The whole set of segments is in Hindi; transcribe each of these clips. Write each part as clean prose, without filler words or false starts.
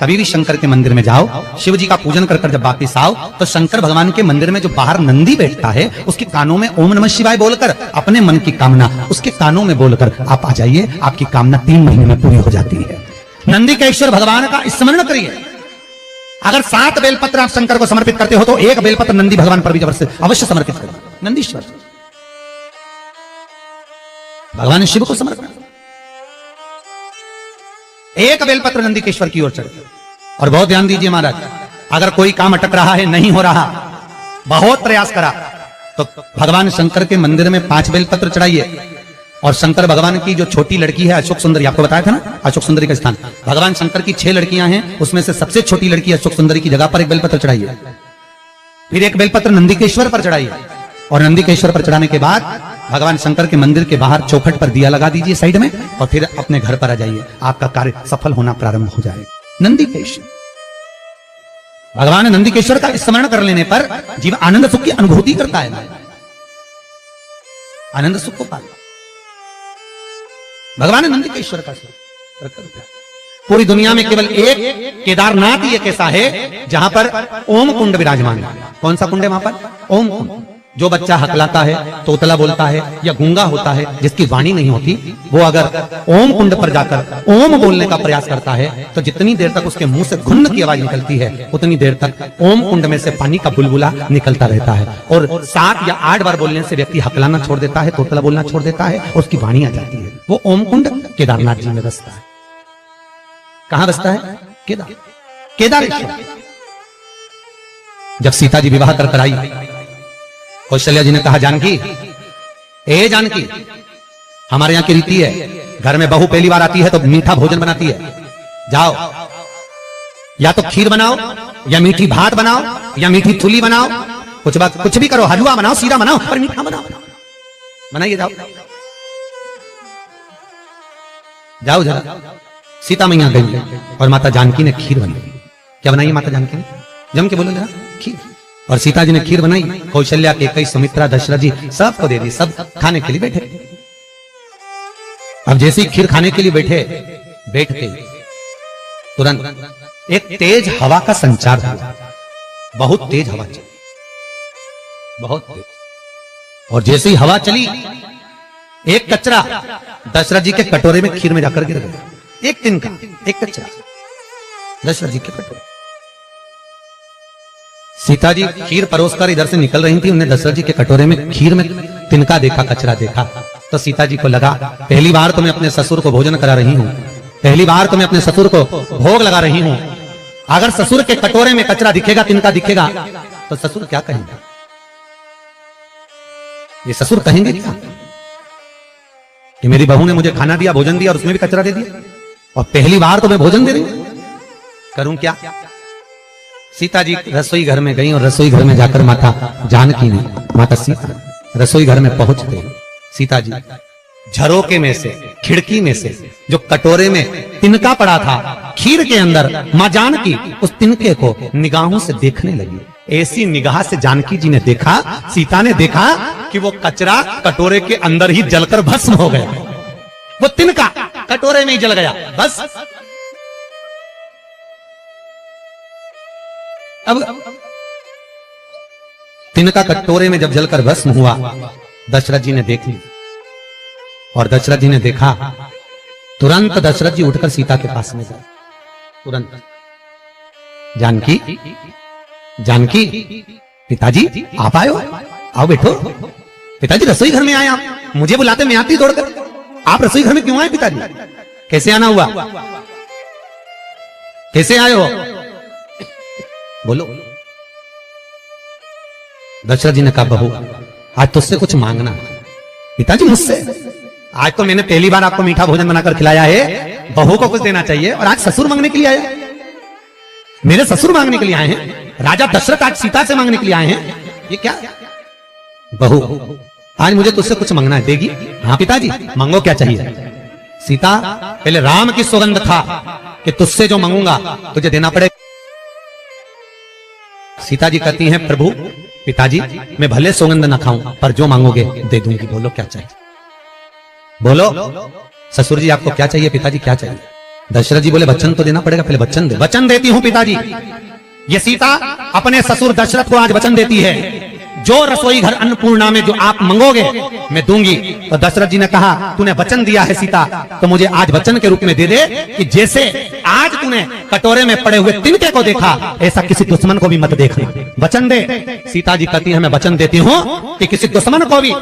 कभी भी शंकर के मंदिर में जाओ, शिव जी का पूजन कर कर जब वापिस आओ तो शंकर भगवान के मंदिर में जो बाहर नंदी बैठता है उसके कानों में ओम नमः शिवाय बोलकर अपने मन की कामना उसके कानों में बोलकर आप आ जाइए, आपकी कामना 3 महीने में पूरी हो जाती है। नंदी के ईश्वर भगवान का स्मरण करिए। अगर 7 बेलपत्र आप शंकर को समर्पित करते हो तो 1 बेलपत्र नंदी भगवान पर भी अवश्य समर्पित करें। नंदीश्वर भगवान शिव को समर्पित, 1 बेलपत्र नंदी के ईश्वर की ओर चढ़े। और बहुत ध्यान दीजिए महाराज, अगर कोई काम अटक रहा है, नहीं हो रहा, बहुत प्रयास करा, तो भगवान शंकर के मंदिर में 5 बेलपत्र चढ़ाइए। और शंकर भगवान की जो छोटी लड़की है अशोक सुंदरी, आपको बताया था ना अशोक सुंदरी का स्थान, भगवान शंकर की 6 लड़कियां हैं, उसमें से सबसे छोटी लड़की अशोक सुंदरी की जगह पर 1 बेलपत्र चढ़ाइए। फिर 1 बेलपत्र नंदीकेश्वर पर चढ़ाइए। और नंदीकेश्वर पर चढ़ाने के बाद भगवान शंकर के मंदिर के बाहर चौखट पर दिया लगा दीजिए साइड में, और फिर अपने घर पर आ जाइए, आपका कार्य सफल होना प्रारंभ हो जाएगा। नंदीकेश्वर भगवान नंदीकेश्वर का स्मरण कर लेने पर जीव आनंद सुख की अनुभूति करता है, आनंद सुख को पाता। भगवान नंदीकेश्वर का पूरी दुनिया में केवल एक केदारनाथ ही एक ऐसा है जहां पर ओम कुंड विराजमान है। कौन सा कुंड है वहां पर? ओम कुंड। जो बच्चा हकलाता है, तोतला बोलता है या गूंगा होता है, जिसकी वाणी नहीं होती, वो अगर ओम कुंड पर जाकर ओम बोलने का प्रयास करता है तो जितनी देर तक उसके मुंह से घुन्न की आवाज निकलती है उतनी देर तक ओम कुंड में से पानी का बुलबुला निकलता रहता है। और 7 या 8 बार बोलने से व्यक्ति हकलाना छोड़ देता है, तोतला बोलना छोड़ देता है, उसकी वाणी आ जाती है। वो ओम कुंड केदारनाथ जी में बसता है। कहां बसता है? केदारेश्वर। जब सीता जी विवाह कर आई, कौशल्या जी ने कहा, जानकी, ए जानकी, हमारे यहां की रीति है, घर में बहू पहली बार आती है तो मीठा भोजन बनाती है। जाओ, या तो खीर बनाओ, या मीठी भात बनाओ, या मीठी थुली बनाओ, कुछ भी करो, हलवा बनाओ, सीरा बनाओ, पर मीठा बनाओ, बनाइए। जाओ जाओ जरा। सीता मैया गई और माता जानकी ने खीर बनाई। क्या बनाई माता जानकी ने? जम के बोलो जरा। खीर। और सीता जी ने खीर बनाई, कौशल्या के कई, सुमित्रा, दशरथ जी सबको दे दी, सब खाने के लिए बैठे। अब जैसे ही खीर खाने के लिए बैठते तुरंत एक तेज हवा का संचार हुआ। बहुत तेज हवा चली, बहुत तेज। और जैसे ही हवा चली, एक कचरा दशरथ जी के कटोरे में खीर में जाकर गिर गया। एक तिनका, एक कचरा दशरथ जी के कटोरे। सीता जी खीर परोसकर इधर से निकल रही थी, उन्हें दशरथ जी के कटोरे में खीर में तिनका देखा, कचरा देखा। तो सीता जी को लगा, पहली बार तो मैं अपने ससुर को भोजन करा रही हूं, पहली बार तो मैं अपने ससुर को भोग लगा रही हूं। अगर ससुर के कटोरे में कचरा दिखेगा, तिनका दिखेगा, तो ससुर क्या कहेंगे? ये ससुर कहेंगे क्या कि मेरी बहू ने मुझे खाना दिया, भोजन दिया और उसमें भी कचरा दे दिया, और पहली बार तो मैं भोजन दे रही हूं, करूं क्या? सीता जी रसोई घर में गई और रसोई घर में जाकर माता जानकी ने, माता सीता रसोई घर में पहुंचते सीता जी झरोके में से, खिड़की में से जो कटोरे में तिनका पड़ा था खीर के अंदर, मां जानकी उस तिनके को निगाहों से देखने लगी। ऐसी निगाह से जानकी जी ने देखा, सीता ने देखा कि वो कचरा कटोरे के अंदर ही जलकर भस्म हो गया। वो तिनका कटोरे में ही जल गया, बस। अब तिनका कटोरे में जब जलकर भस्म हुआ, दशरथ जी ने देख ली। और दशरथ जी ने देखा, तुरंत दशरथ जी उठकर सीता के पास में गए। तुरंत, जानकी, जानकी, पिताजी आप आए हो, आओ बैठो। पिताजी रसोई घर में आए आप, मुझे बुलाते मैं आती दौड़कर, आप रसोई घर में क्यों आए पिताजी? कैसे आना हुआ? कैसे आए हो? बोलो। दशरथ जी ने कहा, बहू आज तुझसे कुछ मांगना है। पिताजी मुझसे? आज तो मैंने पहली बार आपको मीठा भोजन बनाकर खिलाया है, बहू को कुछ देना चाहिए, और आज ससुर मांगने के लिए आए? मेरे ससुर मांगने के लिए आए हैं? राजा दशरथ आज सीता से मांगने के लिए आए हैं? ये क्या? बहू आज मुझे तुझसे कुछ मांगना है, देगी? हाँ पिताजी, मांगो, क्या चाहिए? सीता, पहले राम की सौगंध था कि तुझसे जो मांगूंगा तुझे देना पड़ेगा। सीता जी कहती हैं, प्रभु पिताजी मैं भले सौगंध न खाऊं पर जो मांगोगे दे दूंगी, बोलो क्या चाहिए? बोलो ससुर जी आपको क्या चाहिए? पिताजी क्या चाहिए? दशरथ जी बोले वचन तो देना पड़ेगा, पहले वचन दे। वचन देती हूं पिताजी। ये सीता अपने ससुर दशरथ को आज वचन देती है, जो रसोई घर अन्नपूर्णा में जो आप मंगोगे मैं दूंगी। तो दशरथ जी ने कहा तूने वचन दिया है सीता, तो मुझे आज वचन के रूप में दे दे कि जैसे आज तूने कटोरे में पड़े हुए तिनके को देखा, ऐसा किसी दुश्मन को भी मत देखना। वचन दे। सीता जी कहती है मैं वचन देती हूं कि किसी दुश्मन को भी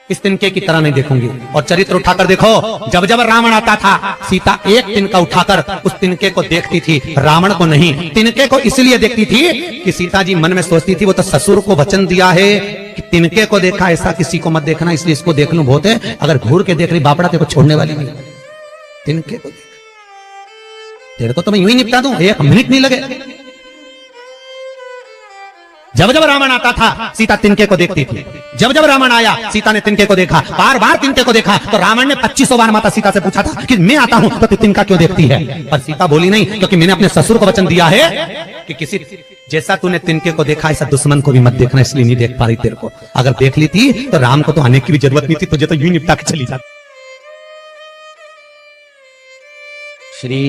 इस तिनके की तरह नहीं देखूंगी। और चरित्र उठाकर देखो, जब जब रावण आता था सीता एक तिनका उठाकर उस तिनके को देखती थी, रावण को नहीं। तिनके को इसलिए देखती थी कि सीता जी मन में सोचती थी वो तो ससुर को वचन दिया है कि तिनके को देखा, ऐसा किसी को मत देखना, इसलिए इसको देख लूं बहुत है। अगर घूर के देख रही बापड़ा तेरे को छोड़ने वाली नहीं, तिनके को देख, तेरे को तो मैं यूं ही निपटा दूं, एक मिनट नहीं लगे। जब जब रावण आता था सीता तिनके को देखती थी। जब जब रावण आया सीता ने तिनके को देखा, बार बार तिनके को देखा। तो रावण ने 2500 बार माता सीता से पूछा था कि मैं आता हूं तो तू तिनका क्यों देखती है? पर सीता बोली नहीं, क्योंकि मैंने अपने ससुर को वचन दिया है कि किसी जैसा तूने तिनके को देखा ऐसा दुश्मन को भी मत देखना, इसलिए नहीं देख पा रही तेरे को। अगर देख ली थी तो राम को तो आने की भी जरूरत नहीं थी, तुझे तो यूं निपटा के चली जाती। श्री